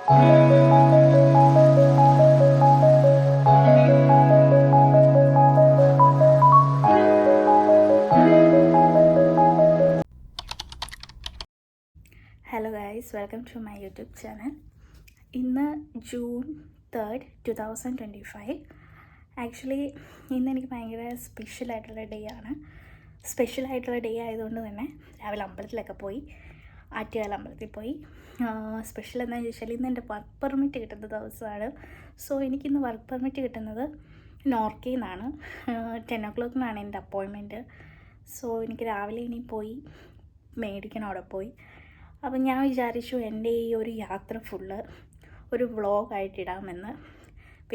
Hello guys, welcome to my YouTube channel. ഇന്ന് June 3rd 2025. Actually ഇന്ന് എനിക്ക് ഭയങ്കര സ്പെഷ്യലായിട്ടുള്ള ഡേ ആയതുകൊണ്ട് തന്നെ രാവിലെ അമ്പലത്തിലൊക്കെ പോയി, ആറ്റുകാൽ അമ്പലത്തിൽ പോയി. സ്പെഷ്യൽ എന്താണെന്ന് ചോദിച്ചാൽ ഇന്ന് എൻ്റെ വർക്ക് പെർമിറ്റ് കിട്ടുന്ന ദിവസമാണ്. സോ എനിക്കിന്ന് വർക്ക് പെർമിറ്റ് കിട്ടുന്നത് നോർക്കയിൽ നിന്നാണ്. 10 o'clock എൻ്റെ അപ്പോയിൻമെൻറ്റ്. സോ എനിക്ക് രാവിലെ ഇനി പോയി മേടിക്കണം, അവിടെ പോയി. അപ്പം ഞാൻ വിചാരിച്ചു എൻ്റെ ഈ ഒരു യാത്ര ഫുള്ള് ഒരു വ്ളോഗായിട്ട് ഇടാമെന്ന്.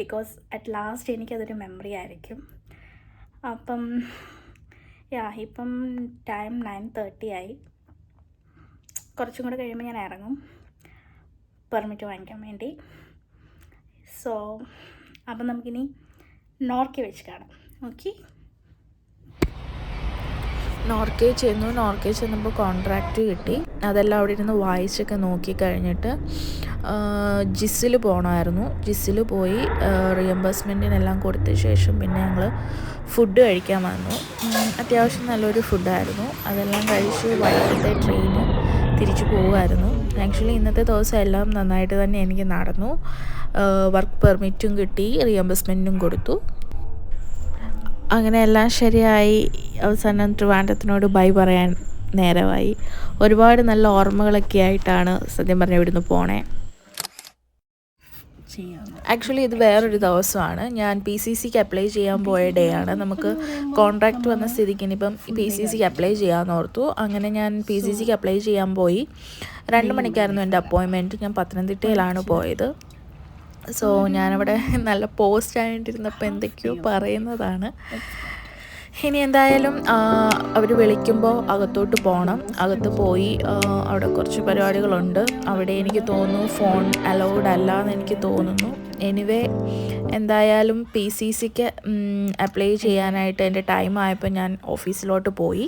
ബിക്കോസ് അറ്റ് ലാസ്റ്റ് എനിക്കതൊരു മെമ്മറി ആയിരിക്കും. അപ്പം ഇപ്പം ടൈം 9:30 ആയി. കുറച്ചും കൂടെ കഴിയുമ്പോൾ ഞാൻ ഇറങ്ങും പെർമിറ്റ് വാങ്ങിക്കാൻ വേണ്ടി. സോ അപ്പം നമുക്കിനി നോർക്കെ വെച്ച് കാണാം. ഓക്കെ, നോർക്കയിൽ ചെന്നപ്പോൾ കോൺട്രാക്റ്റ് കിട്ടി. അതെല്ലാം അവിടെ ഇരുന്ന് വായിച്ചൊക്കെ നോക്കി കഴിഞ്ഞിട്ട് ജിസ്സിൽ പോകണമായിരുന്നു. ജിസ്സിൽ പോയി റിയംബേഴ്സ്മെൻറ്റിനെല്ലാം കൊടുത്ത ശേഷം പിന്നെ ഞങ്ങൾ ഫുഡ് കഴിക്കാൻ വന്നു. അത്യാവശ്യം നല്ലൊരു ഫുഡായിരുന്നു. അതെല്ലാം കഴിച്ച് വൈകിട്ടത്തെ ട്രെയിന് തിരിച്ചു പോവുമായിരുന്നു. ആക്ച്വലി ഇന്നത്തെ ദിവസം എല്ലാം നന്നായിട്ട് തന്നെ എനിക്ക് നടന്നു. വർക്ക് പെർമിറ്റും കിട്ടി, റിയംബേഴ്സ്മെൻറ്റും കൊടുത്തു. അങ്ങനെ എല്ലാം ശരിയായി. അവസാനം ട്രിവാൻഡ്രത്തിനോട് ബൈ പറയാൻ നേരമായി. ഒരുപാട് നല്ല ഓർമ്മകളൊക്കെ ആയിട്ടാണ് സത്യം പറഞ്ഞാൽ ഇവിടുന്ന് പോണേ. ആക്ച്വലി ഇത് വേറൊരു ദിവസമാണ്. ഞാൻ PCCക്ക് അപ്ലൈ ചെയ്യാൻ പോയ ഡേ ആണ്. നമുക്ക് കോൺട്രാക്റ്റ് വന്ന സ്ഥിതിക്ക് ഇനിയിപ്പം PCCക്ക് അപ്ലൈ ചെയ്യാമെന്ന് ഓർത്തു. അങ്ങനെ ഞാൻ PCCക്ക് അപ്ലൈ ചെയ്യാൻ പോയി. 2 മണിക്കായിരുന്നു എൻ്റെ അപ്പോയിൻമെൻറ്റ്. ഞാൻ പത്തനംതിട്ടയിലാണ് പോയത്. സോ ഞാനവിടെ നല്ല പോസ്റ്റ് ആയിട്ടിരുന്നപ്പോൾ എന്തൊക്കെയോ പറയുന്നതാണ്. ഇനി എന്തായാലും അവർ വിളിക്കുമ്പോൾ അകത്തോട്ട് പോകണം. അകത്ത് പോയി അവിടെ കുറച്ച് പരിപാടികളുണ്ട്. അവിടെ എനിക്ക് തോന്നുന്നു ഫോൺ അലൗഡ് അല്ല എന്ന് എനിക്ക് തോന്നുന്നു. എനിവേ എന്തായാലും PCCക്ക് അപ്ലൈ ചെയ്യാനായിട്ട് എൻ്റെ ടൈം ആയപ്പോൾ ഞാൻ ഓഫീസിലോട്ട് പോയി.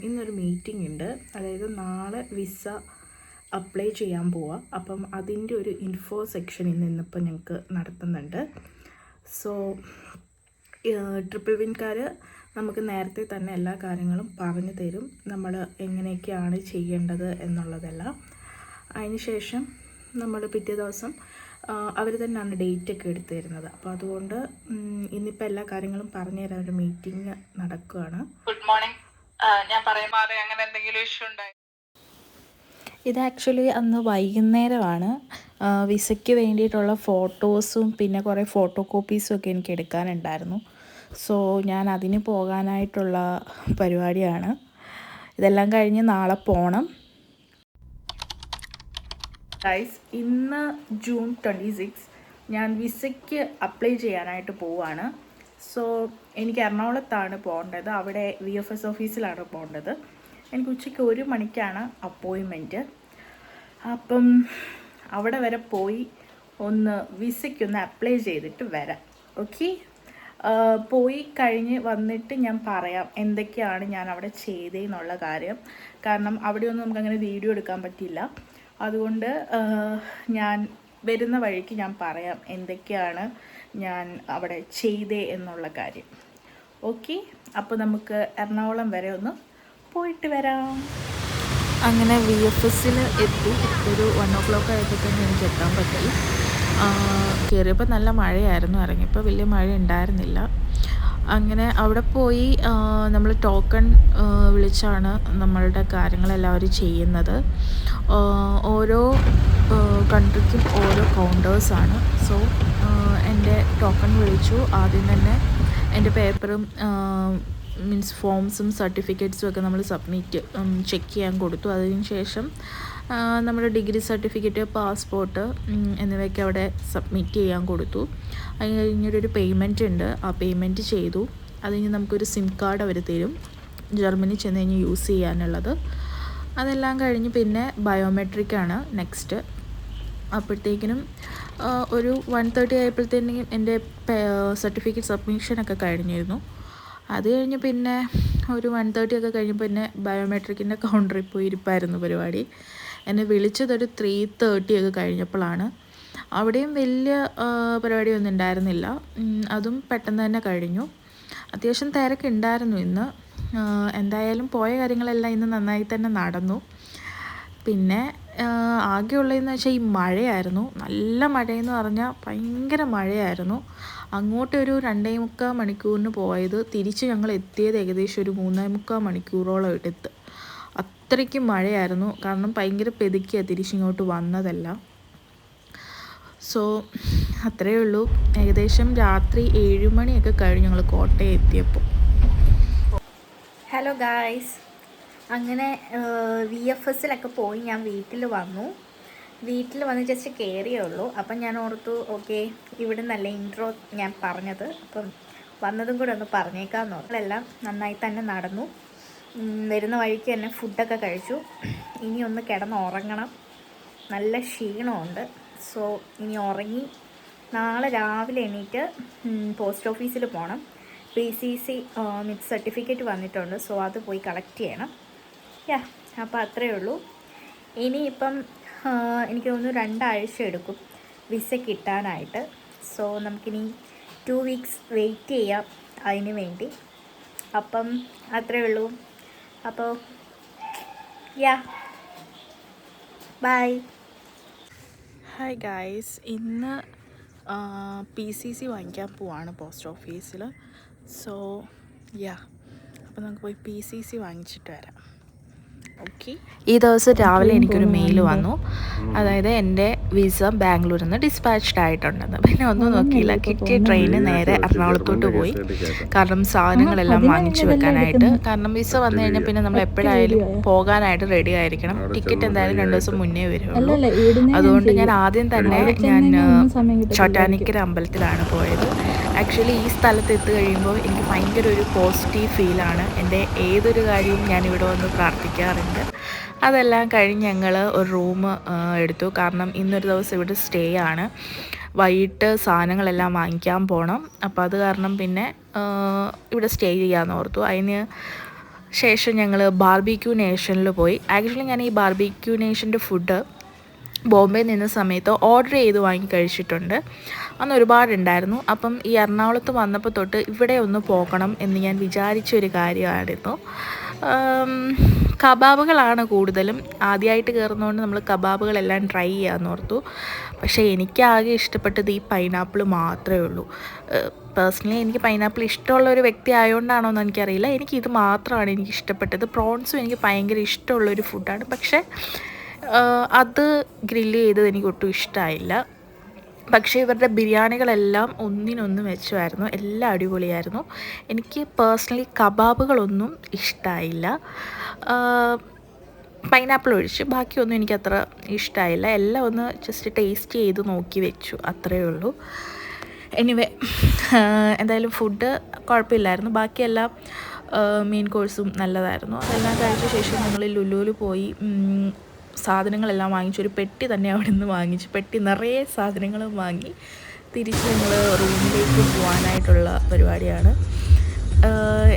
ഇന്നൊരു മീറ്റിംഗ് ഉണ്ട്. അതായത് നാളെ വിസ അപ്ലൈ ചെയ്യാൻ പോവാം. അപ്പം അതിൻ്റെ ഒരു ഇൻഫോ സെക്ഷൻ ഇന്നിപ്പോൾ ഞങ്ങൾക്ക് നടത്തുന്നുണ്ട്. സോ ട്രിപ്പിൾ വിൻകാർ നമുക്ക് നേരത്തെ തന്നെ എല്ലാ കാര്യങ്ങളും പറഞ്ഞു തരും, നമ്മൾ എങ്ങനെയൊക്കെയാണ് ചെയ്യേണ്ടത് എന്നുള്ളതെല്ലാം. അതിനുശേഷം നമ്മൾ പിറ്റേ ദിവസം അവർ തന്നെയാണ് ഡേറ്റൊക്കെ എടുത്തു തരുന്നത്. അപ്പോൾ അതുകൊണ്ട് ഇന്നിപ്പോൾ എല്ലാ കാര്യങ്ങളും പറഞ്ഞു തരാൻ ഒരു മീറ്റിംഗ് നടക്കുകയാണ്. Good morning. ഞാൻ പറയുമ്പോൾ അങ്ങനെ എന്തെങ്കിലും ഇഷ്യൂ ഉണ്ടായി? ഇത് ആക്ച്വലി അന്ന് വൈകുന്നേരമാണ്. വിസയ്ക്ക് വേണ്ടിയിട്ടുള്ള ഫോട്ടോസും പിന്നെ കുറേ ഫോട്ടോ കോപ്പീസും ഒക്കെ എനിക്ക് എടുക്കാനുണ്ടായിരുന്നു. സോ ഞാൻ അതിന് പോകാനായിട്ടുള്ള പരിപാടിയാണ്. ഇതെല്ലാം കഴിഞ്ഞ് നാളെ പോകണം. ഗൈസ്, ഇന്ന് ജൂൺ 26 ഞാൻ വിസയ്ക്ക് അപ്ലൈ ചെയ്യാനായിട്ട് പോവുകയാണ്. സോ എനിക്ക് എറണാകുളത്താണ് പോകേണ്ടത്. അവിടെ VFS ഓഫീസിലാണ് പോകേണ്ടത്. എനിക്ക് ഉച്ചയ്ക്ക് 1 മണിക്കാണ് അപ്പോയിൻമെൻറ്റ്. അപ്പം അവിടെ വരെ പോയി ഒന്ന് വിസയ്ക്കൊന്ന് അപ്ലൈ ചെയ്തിട്ട് വരാം. ഓക്കെ, പോയി കഴിഞ്ഞ് വന്നിട്ട് ഞാൻ പറയാം എന്തൊക്കെയാണ് ഞാൻ അവിടെ ചെയ്തതെന്നുള്ള കാര്യം. കാരണം അവിടെയൊന്നും നമുക്കങ്ങനെ വീഡിയോ എടുക്കാൻ പറ്റില്ല. അതുകൊണ്ട് ഞാൻ വരുന്ന വഴിക്ക് ഞാൻ പറയാം എന്തൊക്കെയാണ് ഞാൻ അവിടെ ചെയ്തേ എന്നുള്ള കാര്യം. ഓക്കെ, അപ്പോൾ നമുക്ക് എറണാകുളം വരെ ഒന്ന് പോയിട്ട് വരാം. അങ്ങനെ VFSൽ എത്തി. ഒരു 1 o'clock ആയപ്പോൾ തന്നെ എനിക്ക് എത്താൻ പറ്റി. കയറിയപ്പോൾ നല്ല മഴയായിരുന്നു, ഇറങ്ങിയപ്പോൾ വലിയ മഴ ഉണ്ടായിരുന്നില്ല. അങ്ങനെ അവിടെ പോയി നമ്മൾ ടോക്കൺ വിളിച്ചാണ് നമ്മളുടെ കാര്യങ്ങളെല്ലാവരും ചെയ്യുന്നത്. ഓരോ കൺട്രിക്കും ഓരോ കൗണ്ടേഴ്സാണ്. സോ എൻ്റെ ടോക്കൺ വിളിച്ചു. ആദ്യം തന്നെ എൻ്റെ പേപ്പറും മീൻസ് ഫോംസും സർട്ടിഫിക്കറ്റ്സും ഒക്കെ നമ്മൾ ചെക്ക് ചെയ്യാൻ കൊടുത്തു. അതിന് ശേഷം നമ്മുടെ ഡിഗ്രി സർട്ടിഫിക്കറ്റ്, പാസ്പോർട്ട് എന്നിവയൊക്കെ അവിടെ സബ്മിറ്റ് ചെയ്യാൻ കൊടുത്തു. അത് കഴിഞ്ഞൊരു പേയ്മെൻറ്റ് ഉണ്ട്, ആ പേയ്മെൻറ്റ് ചെയ്തു. അത് കഴിഞ്ഞ് നമുക്കൊരു സിം കാർഡ് അവർ തരും, ജർമ്മനി ചെന്ന് കഴിഞ്ഞ് യൂസ് ചെയ്യാനുള്ളത്. അതെല്ലാം കഴിഞ്ഞ് പിന്നെ ബയോമെട്രിക്കാണ് നെക്സ്റ്റ്. അപ്പോഴത്തേക്കിനും ഒരു 1:30 ആയപ്പോഴത്തേക്കും എൻ്റെ സർട്ടിഫിക്കറ്റ് സബ്മിഷനൊക്കെ കഴിഞ്ഞിരുന്നു. അത് കഴിഞ്ഞ് പിന്നെ ഒരു 1:30 ഒക്കെ കഴിഞ്ഞപ്പോൾ പിന്നെ ബയോമെട്രിക്കിൻ്റെ കൗണ്ടറിൽ പോയി ഇരിപ്പായിരുന്നു പരിപാടി. എന്നെ വിളിച്ചതൊരു 3:30 ഒക്കെ കഴിഞ്ഞപ്പോഴാണ്. അവിടെയും വലിയ പരിപാടിയൊന്നും ഉണ്ടായിരുന്നില്ല. അതും പെട്ടെന്ന് തന്നെ കഴിഞ്ഞു. അത്യാവശ്യം തിരക്കുണ്ടായിരുന്നു ഇന്ന്. എന്തായാലും പോയ കാര്യങ്ങളെല്ലാം ഇന്ന് നന്നായി തന്നെ നടന്നു. പിന്നെ ആകെയുള്ളതെന്ന് വെച്ചാൽ ഈ മഴയായിരുന്നു. നല്ല മഴയെന്ന് പറഞ്ഞാൽ ഭയങ്കര മഴയായിരുന്നു. അങ്ങോട്ടൊരു 2.25 മണിക്കൂറിന് പോയത്, തിരിച്ച് ഞങ്ങൾ എത്തിയത് ഏകദേശം ഒരു 3.25 മണിക്കൂറോളം എടുത്ത്. അത്രയ്ക്കും മഴയായിരുന്നു. കാരണം ഭയങ്കര പെതുക്കിയാണ് തിരിച്ചിങ്ങോട്ട് വന്നതെല്ലാം. സോ അത്രയേ ഉള്ളൂ. ഏകദേശം രാത്രി 7 മണിയൊക്കെ കഴിഞ്ഞ് ഞങ്ങൾ കോട്ടയം എത്തിയപ്പോൾ. ഹലോ ഗായ്സ്, അങ്ങനെ VFSലൊക്കെ പോയി ഞാൻ വീട്ടിൽ വന്നു. വീട്ടിൽ വന്ന് ജസ്റ്റ് കയറിയേ ഉള്ളൂ. അപ്പം ഞാൻ ഓർത്തു ഓക്കെ, ഇവിടെ നല്ല ഇൻട്രോ ഞാൻ പറഞ്ഞത്, അപ്പം വന്നതും കൂടെ ഒന്ന് പറഞ്ഞേക്കാമെന്ന് ഓർത്തു. എല്ലാം നന്നായി തന്നെ നടന്നു. വരുന്ന വഴിക്ക് തന്നെ ഫുഡൊക്കെ കഴിച്ചു. ഇനി ഒന്ന് കിടന്ന് ഉറങ്ങണം. നല്ല ക്ഷീണമുണ്ട്. സോ ഇനി ഉറങ്ങി നാളെ രാവിലെ എണീറ്റ് പോസ്റ്റ് ഓഫീസിൽ പോകണം. PCC മിഡ് സർട്ടിഫിക്കറ്റ് വന്നിട്ടുണ്ട്. സോ അത് പോയി കളക്ട് ചെയ്യണം. അപ്പോൾ അത്രയേ ഉള്ളൂ. ഇനിയിപ്പം എനിക്ക് തോന്നുന്നു 2 ആഴ്ച എടുക്കും വിസ കിട്ടാനായിട്ട്. സോ നമുക്കിനി 2 വീക്സ് വെയിറ്റ് ചെയ്യാം അതിന് വേണ്ടി. അപ്പം അത്രയേ ഉള്ളൂ. അപ്പോൾ ബൈ. ഹായ് ഗായ്സ്, ഇന്ന് PCC വാങ്ങിക്കാൻ പോവാണ് പോസ്റ്റ് ഓഫീസിൽ. സോ അപ്പോൾ നമുക്ക് പോയി PCC വാങ്ങിച്ചിട്ട് വരാം. ഓക്കെ. ഈ ദിവസം രാവിലെ എനിക്കൊരു മെയിൽ വന്നു. അതായത് എൻ്റെ വിസ ബാംഗ്ലൂരിൽ നിന്ന് ഡിസ്പാച്ച്ഡ് ആയിട്ടുണ്ടെന്ന്. പിന്നെ ഒന്നും നോക്കിയില്ല, കിട്ടിയ ട്രെയിന് നേരെ എറണാകുളത്തോട്ട് പോയി. കാരണം സാധനങ്ങളെല്ലാം വാങ്ങിച്ചു വെക്കാനായിട്ട്. കാരണം വിസ വന്നു കഴിഞ്ഞാൽ പിന്നെ നമ്മൾ എപ്പോഴായാലും പോകാനായിട്ട് റെഡി ആയിരിക്കണം. ടിക്കറ്റ് എന്തായാലും 2 ദിവസം മുന്നേ വരുള്ളൂ. അതുകൊണ്ട് ഞാൻ ആദ്യം തന്നെ ചോറ്റാനിക്കര അമ്പലത്തിലാണ് പോയത്. ആക്ച്വലി ഈ സ്ഥലത്ത് എത്തി കഴിയുമ്പോൾ എനിക്ക് ഭയങ്കര ഒരു പോസിറ്റീവ് ഫീലാണ്. എൻ്റെ ഏതൊരു കാര്യവും ഞാനിവിടെ വന്ന് പ്രാർത്ഥിക്കാറുണ്ട്. അതെല്ലാം കഴിഞ്ഞ് ഞങ്ങൾ ഒരു റൂം എടുത്തു. കാരണം ഇന്നൊരു ദിവസം ഇവിടെ സ്റ്റേ ആണ്. വൈകിട്ട് സാധനങ്ങളെല്ലാം വാങ്ങിക്കാൻ പോകണം. അപ്പോൾ അത് കാരണം പിന്നെ ഇവിടെ സ്റ്റേ ചെയ്യാമെന്ന് ഓർത്തു. അതിന് ശേഷം ഞങ്ങൾ ബാർബിക്യൂ നേഷനിൽ പോയി. ആക്ച്വലി ഞാൻ ഈ ബാർബിക്യൂ നേഷൻ്റെ ഫുഡ് ബോംബെ നിന്ന സമയത്ത് ഓർഡർ ചെയ്ത് വാങ്ങി കഴിച്ചിട്ടുണ്ട്. അന്ന് ഒരുപാടുണ്ടായിരുന്നു. അപ്പം ഈ എറണാകുളത്ത് വന്നപ്പോൾ തൊട്ട് ഇവിടെ ഒന്ന് പോകണം എന്ന് ഞാൻ വിചാരിച്ചൊരു കാര്യമായിരുന്നു. കബാബുകളാണ് കൂടുതലും. ആദ്യമായിട്ട് കയറുന്നതുകൊണ്ട് നമ്മൾ കബാബുകളെല്ലാം ട്രൈ ചെയ്യാമെന്ന് ഓർത്തു. പക്ഷേ എനിക്ക് ആകെ ഇഷ്ടപ്പെട്ടത് ഈ പൈനാപ്പിൾ മാത്രമേ ഉള്ളൂ. പേഴ്സണലി എനിക്ക് പൈനാപ്പിൾ ഇഷ്ടമുള്ള ഒരു വ്യക്തി ആയതുകൊണ്ടാണോ എന്ന് എനിക്കറിയില്ല, എനിക്കിത് മാത്രമാണ് എനിക്ക് ഇഷ്ടപ്പെട്ടത്. പ്രോൺസും എനിക്ക് ഭയങ്കര ഇഷ്ടമുള്ളൊരു ഫുഡാണ്. പക്ഷേ അത് ഗ്രില്ല് ചെയ്തത് എനിക്ക് ഒട്ടും ഇഷ്ടമായില്ല. പക്ഷേ ഇവരുടെ ബിരിയാണികളെല്ലാം ഒന്നിനൊന്ന് മെച്ചമായിരുന്നു. എല്ലാം അടിപൊളിയായിരുന്നു. എനിക്ക് പേഴ്സണലി കബാബുകളൊന്നും ഇഷ്ടമായില്ല, പൈനാപ്പിൾ ഒഴിച്ച്. ബാക്കിയൊന്നും എനിക്കത്ര ഇഷ്ടമായില്ല. എല്ലാം ഒന്ന് ജസ്റ്റ് ടേസ്റ്റ് ചെയ്ത് നോക്കി വെച്ചു, അത്രയേ ഉള്ളൂ. എനിവേ, എന്തായാലും ഫുഡ് കുഴപ്പമില്ലായിരുന്നു. ബാക്കിയെല്ലാം മെയിൻ കോഴ്സും നല്ലതായിരുന്നു. അതെല്ലാം കഴിച്ച ശേഷം ഞങ്ങൾ ലുലുവിൽ പോയി സാധനങ്ങളെല്ലാം വാങ്ങിച്ചു. ഒരു പെട്ടി തന്നെ അവിടെ നിന്ന് വാങ്ങിച്ചു. പെട്ടി നിറയെ സാധനങ്ങളും വാങ്ങി തിരിച്ച് ഞങ്ങൾ റൂമിലേക്ക് പോകാനായിട്ടുള്ള പരിപാടിയാണ്.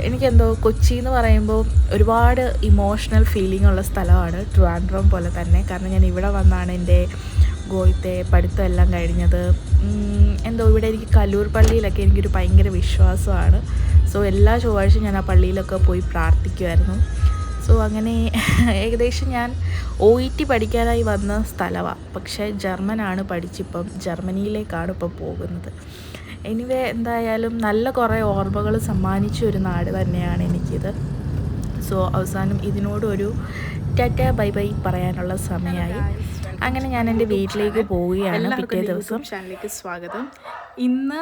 എനിക്കെന്തോ കൊച്ചി എന്ന് പറയുമ്പോൾ ഒരുപാട് ഇമോഷണൽ ഫീലിംഗ് ഉള്ള സ്ഥലമാണ്, ട്രിവാൻഡ്രം പോലെ തന്നെ. കാരണം ഞാൻ ഇവിടെ വന്നാണ് എൻ്റെ ഗോയിത്തെ പഠിത്തം എല്ലാം കഴിഞ്ഞത്. എന്തോ ഇവിടെ എനിക്ക് കല്ലൂർ പള്ളിയിലൊക്കെ എനിക്കൊരു ഭയങ്കര വിശ്വാസമാണ്. സോ എല്ലാ ചൊവ്വാഴ്ചയും ഞാൻ ആ പള്ളിയിലൊക്കെ പോയി പ്രാർത്ഥിക്കുമായിരുന്നു. സോ അങ്ങനെ ഏകദേശം ഞാൻ OET പഠിക്കാനായി വന്ന സ്ഥലമാണ്. പക്ഷേ ജർമ്മനാണ് പഠിച്ചിപ്പം ജർമ്മനിയിലേക്കാണ് ഇപ്പം പോകുന്നത്. എനിവേ, എന്തായാലും നല്ല കുറേ ഓർമ്മകൾ സമ്മാനിച്ച ഒരു നാട് തന്നെയാണ് എനിക്കിത്. സോ അവസാനം ഇതിനോടൊരു ടാറ്റ ബൈ ബൈ പറയാനുള്ള സമയമായി. അങ്ങനെ ഞാൻ എൻ്റെ വീട്ടിലേക്ക് പോവുകയാണ്. പിറ്റേ ദിവസം ചാനലിലേക്ക് സ്വാഗതം. ഇന്ന്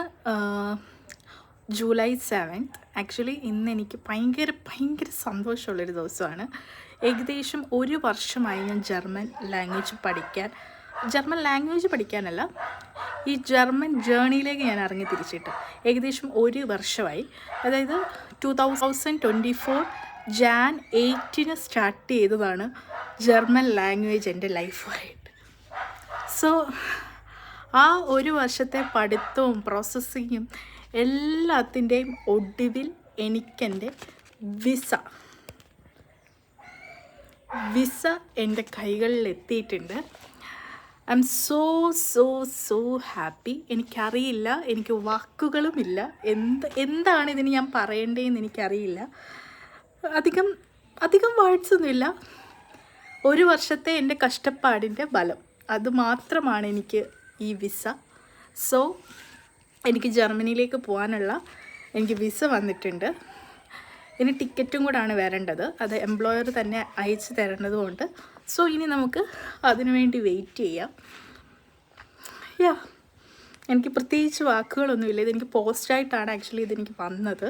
ജൂലൈ 7. ആക്ച്വലി ഇന്ന് എനിക്ക് ഭയങ്കര സന്തോഷമുള്ളൊരു ദിവസമാണ്. ഏകദേശം 1 വർഷമായി ഞാൻ ജർമ്മൻ ലാംഗ്വേജ് പഠിക്കാനല്ല, ഈ ജർമ്മൻ ജേണിയിലേക്ക് ഞാൻ ഇറങ്ങി തിരിച്ചിട്ട് ഏകദേശം 1 വർഷമായി. അതായത് 2024 Jan 8 സ്റ്റാർട്ട് ചെയ്തതാണ് ജർമ്മൻ ലാംഗ്വേജ് എൻ്റെ ലൈഫായിട്ട്. സോ ആ ഒരു വർഷത്തെ പഠിത്തവും പ്രോസസ്സിങ്ങും എല്ലാത്തിൻ്റെയും ഒടുവിൽ എനിക്കെൻ്റെ വിസ എൻ്റെ കൈകളിൽ എത്തിയിട്ടുണ്ട്. I M so happy. എനിക്കറിയില്ല, എനിക്ക് വാക്കുകളുമില്ല, എന്താണ് ഇതിന് ഞാൻ പറയേണ്ടതെന്ന് എനിക്കറിയില്ല. അധികം വേർഡ്സൊന്നുമില്ല. ഒരു വർഷത്തെ എൻ്റെ കഷ്ടപ്പാടിൻ്റെ ബലം, അത് മാത്രമാണ് എനിക്ക് ഈ വിസ. സോ എനിക്ക് ജർമ്മനിയിലേക്ക് പോകാനുള്ള എനിക്ക് വിസ വന്നിട്ടുണ്ട്. ഇനി ടിക്കറ്റും കൂടാണ് വരേണ്ടത്, അത് എംപ്ലോയർ തന്നെ അയച്ചു തരേണ്ടതുകൊണ്ട്. സോ ഇനി നമുക്ക് അതിനുവേണ്ടി വെയിറ്റ് ചെയ്യാം. എനിക്ക് പ്രത്യേകിച്ച് വാക്കുകളൊന്നുമില്ല. ഇതെനിക്ക് പോസ്റ്റായിട്ടാണ് ആക്ച്വലി ഇതെനിക്ക് വന്നത്.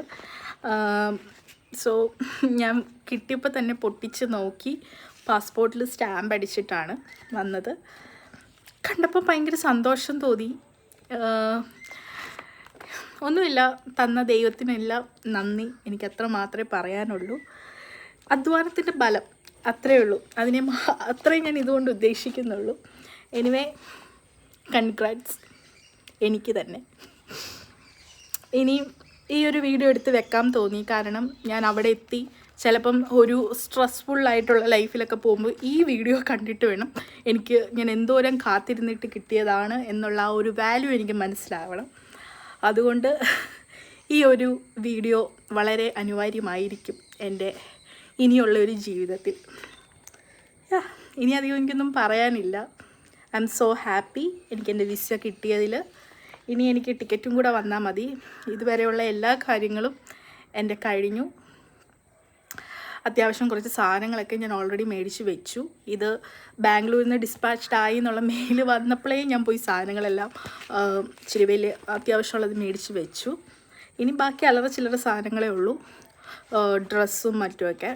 സോ ഞാൻ കിട്ടിയപ്പോൾ തന്നെ പൊട്ടിച്ച് നോക്കി, പാസ്പോർട്ടിൽ സ്റ്റാമ്പ് അടിച്ചിട്ടാണ് വന്നത്. കണ്ടപ്പോൾ ഭയങ്കര സന്തോഷം തോന്നി. ഒന്നുമില്ല, തന്ന ദൈവത്തിനെല്ലാം നന്ദി, എനിക്കത്ര മാത്രമേ പറയാനുള്ളൂ. അധ്വാനത്തിൻ്റെ ബലം, അത്രയേ ഉള്ളൂ. അത്രയും ഞാൻ ഇതുകൊണ്ട് ഉദ്ദേശിക്കുന്നുള്ളൂ. എനിവേ, കൺഗ്രാറ്റ്സ് എനിക്ക് തന്നെ. ഇനി ഈ ഒരു വീഡിയോ എടുത്ത് വെക്കാൻ തോന്നി, കാരണം ഞാൻ അവിടെ എത്തി ചിലപ്പം ഒരു സ്ട്രെസ്ഫുള്ളായിട്ടുള്ള ലൈഫിലൊക്കെ പോകുമ്പോൾ ഈ വീഡിയോ കണ്ടിട്ട് വേണം ഞാൻ എന്തോരം കാത്തിരുന്നിട്ട് കിട്ടിയതാണ് എന്നുള്ള ആ ഒരു വാല്യൂ എനിക്ക് മനസ്സിലാവണം. അതുകൊണ്ട് ഈ ഒരു വീഡിയോ വളരെ അനിവാര്യമായിരിക്കും എൻ്റെ ഇനിയുള്ള ഒരു ജീവിതത്തിൽ. ഇനി അധികം എനിക്കൊന്നും പറയാനില്ല. ഐ എം സോ ഹാപ്പി എനിക്കെൻ്റെ വിസ കിട്ടിയതിൽ. ഇനി എനിക്ക് ടിക്കറ്റും കൂടെ വന്നാൽ മതി. ഇതുവരെയുള്ള എല്ലാ കാര്യങ്ങളും എൻ്റെ കഴിഞ്ഞു. അത്യാവശ്യം കുറച്ച് സാധനങ്ങളൊക്കെ ഞാൻ ഓൾറെഡി മേടിച്ച് വെച്ചു. ഇത് ബാംഗ്ലൂരിൽ നിന്ന് ഡിസ്പാച്ച്ഡ് ആയി എന്നുള്ള മെയിൽ വന്നപ്പോഴേ ഞാൻ പോയി സാധനങ്ങളെല്ലാം ഇച്ചിരി വലിയ അത്യാവശ്യമുള്ളത് മേടിച്ച് വെച്ചു. ഇനി ബാക്കി അല്ലറ ചില്ലറ സാധനങ്ങളേ ഉള്ളൂ, ഡ്രസ്സും മറ്റുമൊക്കെ.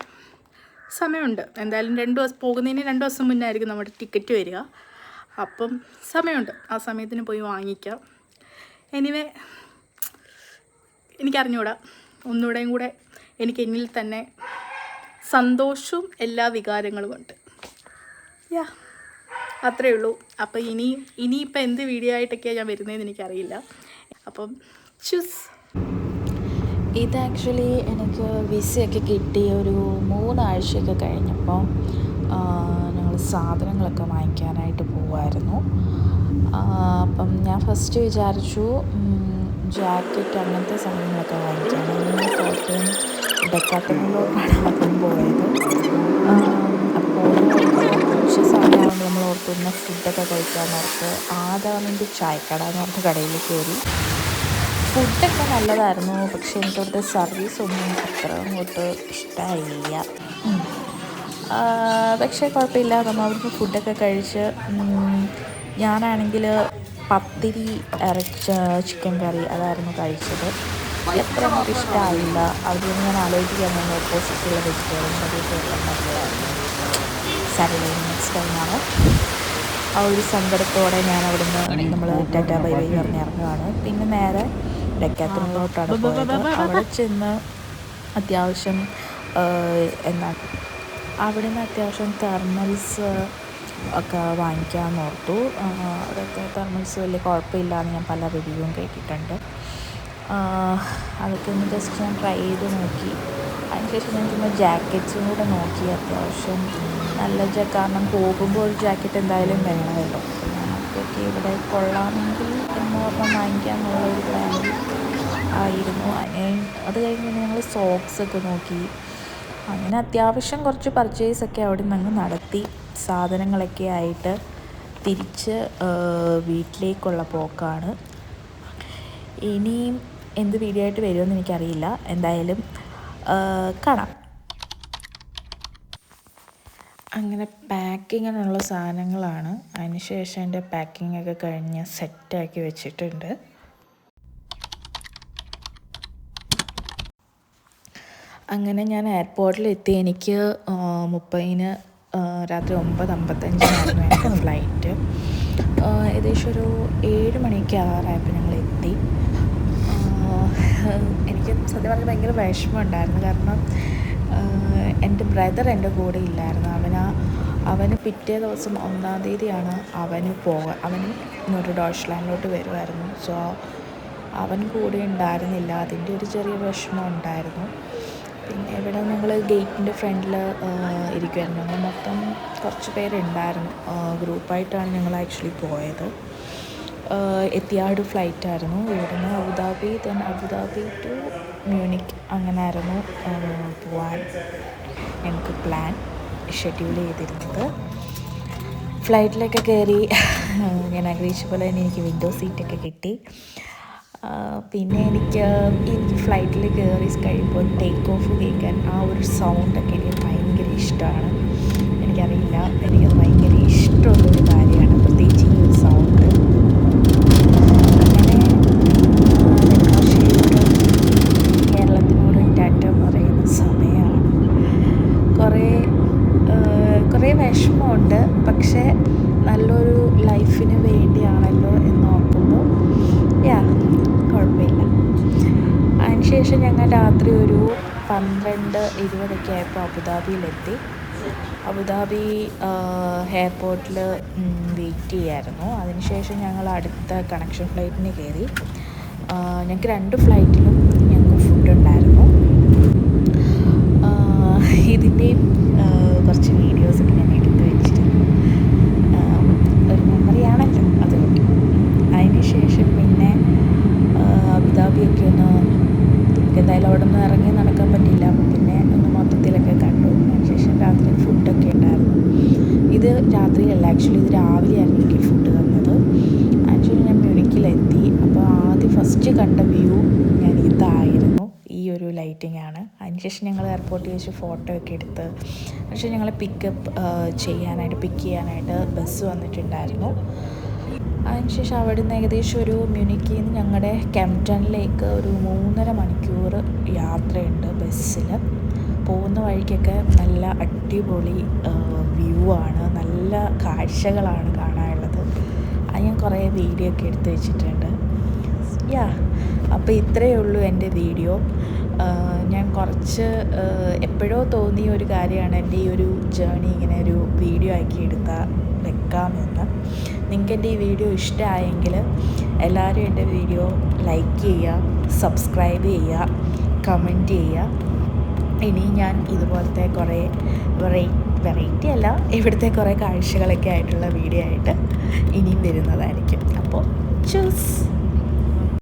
സമയമുണ്ട്, എന്തായാലും 2 ദിവസം പോകുന്നതിന് 2 ദിവസം മുന്നേ ആയിരിക്കും നമ്മുടെ ടിക്കറ്റ് വരിക. അപ്പം സമയമുണ്ട്, ആ സമയത്തിന് പോയി വാങ്ങിക്കാം. എനിവേ, എനിക്കറിഞ്ഞൂടാ, ഒന്നുകൂടെയും കൂടെ എനിക്ക് എന്നിൽ തന്നെ സന്തോഷവും എല്ലാ വികാരങ്ങളും ഉണ്ട്. അത്രയേ ഉള്ളൂ. അപ്പം ഇനിയിപ്പോൾ എന്ത് വീഡിയോ ആയിട്ടൊക്കെയാണ് ഞാൻ വരുന്നതെന്ന് എനിക്കറിയില്ല. അപ്പം ചൂസ്. ഇത് ആക്ച്വലി എനിക്ക് വിസയൊക്കെ കിട്ടി ഒരു 3 ആഴ്ചയൊക്കെ കഴിഞ്ഞപ്പോൾ ഞങ്ങൾ സാധനങ്ങളൊക്കെ വാങ്ങിക്കാനായിട്ട് പോവായിരുന്നു. അപ്പം ഞാൻ ഫസ്റ്റ് വിചാരിച്ചു ജാക്കറ്റ് അങ്ങനത്തെ സാധനങ്ങളൊക്കെ വാങ്ങിക്കാനാണ്. കോട്ടയം ഡെക്കാത്തണിലോട്ടാണ് ആദ്യം പോയത്. അപ്പോൾ കുറച്ച് സമയമാകുമ്പോൾ നമ്മൾ ഓർത്തുന്ന ഫുഡൊക്കെ കഴിക്കാമെന്നോർത്ത് ആദാമിൻ്റെ ചായക്കട എന്ന് പറഞ്ഞ കടയിൽ കയറി. ഫുഡൊക്കെ നല്ലതായിരുന്നു, പക്ഷേ എനിക്കവിടുത്തെ സർവീസൊന്നും അത്ര അങ്ങോട്ട് ഇഷ്ടമായില്ല. പക്ഷേ കുഴപ്പമില്ല, നമ്മൾ അവിടുന്ന് ഫുഡൊക്കെ കഴിച്ച് ഞാനാണെങ്കിൽ പത്തിരി ചിക്കൻ കറി അതായിരുന്നു കഴിച്ചത്. എത്ര നമുക്ക് ഇഷ്ടമായില്ല. അവിടെ ഞാൻ ആലോചിക്കാൻ നമ്മൾ ഓപ്പോസിറ്റുള്ള വെജിറ്റേറിയൻ കറിയൊക്കെ എല്ലാം നല്ലതായിരുന്നു. സാറ്റർഡേ നെക്സ്റ്റ് ടൈമാണ്. ആ ഒരു സങ്കടത്തോടെ ഞാൻ അവിടുന്ന് നമ്മൾ ടാറ്റ ബൈ ബൈ പറഞ്ഞ് ഇറങ്ങുകയാണ്. പിന്നെ നേരെ ഡെക്കാത്തണിലോട്ടാണ് പോയത്. അവിടെ ചെന്ന് അത്യാവശ്യം അവിടുന്ന് അത്യാവശ്യം തെർമൽസ് ഒക്കെ വാങ്ങിക്കാമെന്ന് ഓർത്തു. അതൊക്കെ തെർമൽസ് വലിയ കുഴപ്പമില്ലാന്ന് ഞാൻ പല റിവ്യൂവും കേട്ടിട്ടുണ്ട്. അതൊക്കെ ഒന്ന് ജസ്റ്റ് ഞാൻ ട്രൈ ചെയ്ത് നോക്കി. അതിനുശേഷം ഞാൻ ചുമ്മാ ജാക്കറ്റ്സും കൂടെ നോക്കി. അത്യാവശ്യം നല്ല കാരണം പോകുമ്പോൾ ഒരു ജാക്കറ്റ് എന്തായാലും വേണമല്ലോ. അതൊക്കെ ഇവിടെ കൊള്ളാമെങ്കിൽ എന്നോർമ്മ വാങ്ങിക്കാമെന്നുള്ള ഒരു പ്ലാനിൽ ആയിരുന്നു. അത് കഴിഞ്ഞ് ഞങ്ങൾ സോക്സൊക്കെ നോക്കി. അങ്ങനെ അത്യാവശ്യം കുറച്ച് പർച്ചേസൊക്കെ അവിടെ നിന്ന് നടത്തി. സാധനങ്ങളൊക്കെ ആയിട്ട് തിരിച്ച് വീട്ടിലേക്കുള്ള പോക്കാണ്. ഇനിയും എന്ത് വീഡിയോ ആയിട്ട് വരുമെന്ന് എനിക്കറിയില്ല. എന്തായാലും കാണാം. അങ്ങനെ പാക്കിങ്ങിനുള്ള സാധനങ്ങളാണ്. അതിനുശേഷം എൻ്റെ പാക്കിങ്ങൊക്കെ കഴിഞ്ഞ് സെറ്റാക്കി വെച്ചിട്ടുണ്ട്. അങ്ങനെ ഞാൻ എയർപോർട്ടിലെത്തി. എനിക്ക് 30-ന് രാത്രി 9:55 എൻ്റെ ഫ്ലൈറ്റ്. ഏകദേശം ഒരു 7 മണിയൊക്കെ ആറായപ്പോൾ ഞങ്ങൾ എത്തി. എനിക്ക് സത്യം പറഞ്ഞാൽ ഭയങ്കര വിഷമമുണ്ടായിരുന്നു. കാരണം എൻ്റെ ബ്രദർ എൻ്റെ കൂടെ ഇല്ലായിരുന്നു. അവൻ അവന് പിറ്റേ ദിവസം 1-ാം തീയതിയാണ് അവനും ഇങ്ങോട്ട് ഡോച്ച്ലാൻഡിലോട്ട് വരുമായിരുന്നു. സോ അവൻ കൂടെ ഉണ്ടായിരുന്നില്ല. അതിൻ്റെ ഒരു ചെറിയ വിഷമം ഉണ്ടായിരുന്നു. പിന്നെ ഇവിടെ ഞങ്ങൾ ഗേറ്റിൻ്റെ ഫ്രണ്ടിൽ ഇരിക്കുമായിരുന്നു. ഞങ്ങൾ മൊത്തം കുറച്ച് പേരുണ്ടായിരുന്നു. ഗ്രൂപ്പായിട്ടാണ് ഞങ്ങൾ ആക്ച്വലി പോയത്. എത്തിയാട് ഫ്ലൈറ്റായിരുന്നു. ഇവിടുന്ന് അബുദാബി ടു മ്യൂണിക് അങ്ങനെയായിരുന്നു പോവാൻ ഞങ്ങൾക്ക് പ്ലാൻ ഷെഡ്യൂൾ ചെയ്തിരുന്നത്. ഫ്ലൈറ്റിലൊക്കെ കയറി ഞാൻ ആഗ്രഹിച്ച പോലെ തന്നെ എനിക്ക് വിൻഡോ സീറ്റൊക്കെ കിട്ടി. പിന്നെ എനിക്ക് ഫ്ലൈറ്റിൽ കയറി കഴിയുമ്പോൾ ടേക്ക് ഓഫ് കേൾക്കാൻ ആ ഒരു സൗണ്ടൊക്കെ എനിക്ക് ഭയങ്കര ഇഷ്ടമാണ്. എനിക്കറിയില്ല, എനിക്കത് ഭയങ്കര ഇഷ്ടമുള്ളൊരു കാര്യമാണ്, പ്രത്യേകിച്ച് ഈ ഒരു സൗണ്ട്. അങ്ങനെ കേരളത്തിനോട് ടാറ്റ പറയുന്ന സമയമാണ്. കുറേ വിഷമമുണ്ട്, പക്ഷേ നല്ലൊരു ലൈഫിന് വേണ്ടിയാണല്ലോ എന്ന് ഓർക്കുമ്പോൾ കുഴപ്പമില്ല. അതിനുശേഷം ഞങ്ങൾ രാത്രി ഒരു 12-20 ആയപ്പോൾ അബുദാബിയിലെത്തി. അബുദാബി എയർപോർട്ടിൽ വെയിറ്റ് ചെയ്യായിരുന്നു. അതിനുശേഷം ഞങ്ങൾ അടുത്ത കണക്ഷൻ ഫ്ലൈറ്റിന് കയറി. ഞങ്ങൾക്ക് 2 ഫ്ലൈറ്റിലും ഞങ്ങൾക്ക് ഫുഡ് ഉണ്ടായിരുന്നു. ഇതിൻ്റെയും കുറച്ച് വീഡിയോസൊക്കെ ഞാൻ എടുത്ത് വെച്ചിരുന്നു. ഒരു മെമ്മറിയാണല്ലോ, അതുകൊണ്ട്. അതിനുശേഷം പിന്നെ അബുദാബിയൊക്കെ എന്തായാലും അവിടെ നിന്ന് ഇറങ്ങി നടക്കാൻ പറ്റില്ല. പിന്നെ ഒന്ന് മൊത്തത്തിലൊക്കെ കണ്ടു. അതിനുശേഷം രാത്രി ഫുഡൊക്കെ ഉണ്ടായിരുന്നു. ഇത് രാത്രിയല്ല, ആക്ച്വലി ഇത് രാവിലെയായിരുന്നു എനിക്ക് ഫുഡ് തന്നത്. ആക്ച്വലി ഞാൻ മ്യൂണിക്കിലെത്തി. അപ്പോൾ ഫസ്റ്റ് കണ്ട വ്യൂ ഞാൻ ഇതായിരുന്നു. ഈ ഒരു ലൈറ്റിംഗ് ആണ്. അതിനുശേഷം ഞങ്ങൾ എയർപോർട്ടിൽ വെച്ച് ഫോട്ടോ ഒക്കെ എടുത്ത് പക്ഷേ ഞങ്ങളെ പിക്ക് ചെയ്യാനായിട്ട് ബസ് വന്നിട്ടുണ്ടായിരുന്നു. അതിനുശേഷം അവിടെ നിന്ന് ഏകദേശം ഒരു മ്യൂണിക്കിൽ നിന്ന് ഞങ്ങളുടെ കെംപ്ടണിലേക്ക് ഒരു 3.5 മണിക്കൂർ യാത്രയുണ്ട് ബസ്സിൽ. പോകുന്ന വഴിക്കൊക്കെ നല്ല അടിപൊളി വ്യൂ ആണ്, നല്ല കാഴ്ചകളാണ് കാണാനുള്ളത്. അത് ഞാൻ കുറേ വീഡിയോ ഒക്കെ എടുത്ത് വെച്ചിട്ടുണ്ട്. അപ്പോൾ ഇത്രയേ ഉള്ളൂ എൻ്റെ വീഡിയോ. ഞാൻ കുറച്ച് എപ്പോഴോ തോന്നിയ ഒരു കാര്യമാണ് എൻ്റെ ഈ ഒരു ജേണി ഇങ്ങനെ ഒരു വീഡിയോ ആക്കി വെക്കാമെന്ന്. നിങ്ങൾക്ക് എൻ്റെ ഈ വീഡിയോ ഇഷ്ടമായെങ്കിൽ എല്ലാവരും എൻ്റെ വീഡിയോ ലൈക്ക് ചെയ്യുക, സബ്സ്ക്രൈബ് ചെയ്യുക, കമൻറ്റ് ചെയ്യുക. ഇനി ഞാൻ ഇതുപോലത്തെ കുറേ വെറൈറ്റി അല്ല, ഇവിടുത്തെ കുറേ കാഴ്ചകളൊക്കെ ആയിട്ടുള്ള വീഡിയോ ആയിട്ട് ഇനിയും വരുന്നതായിരിക്കും. അപ്പോൾ ചൂസ്.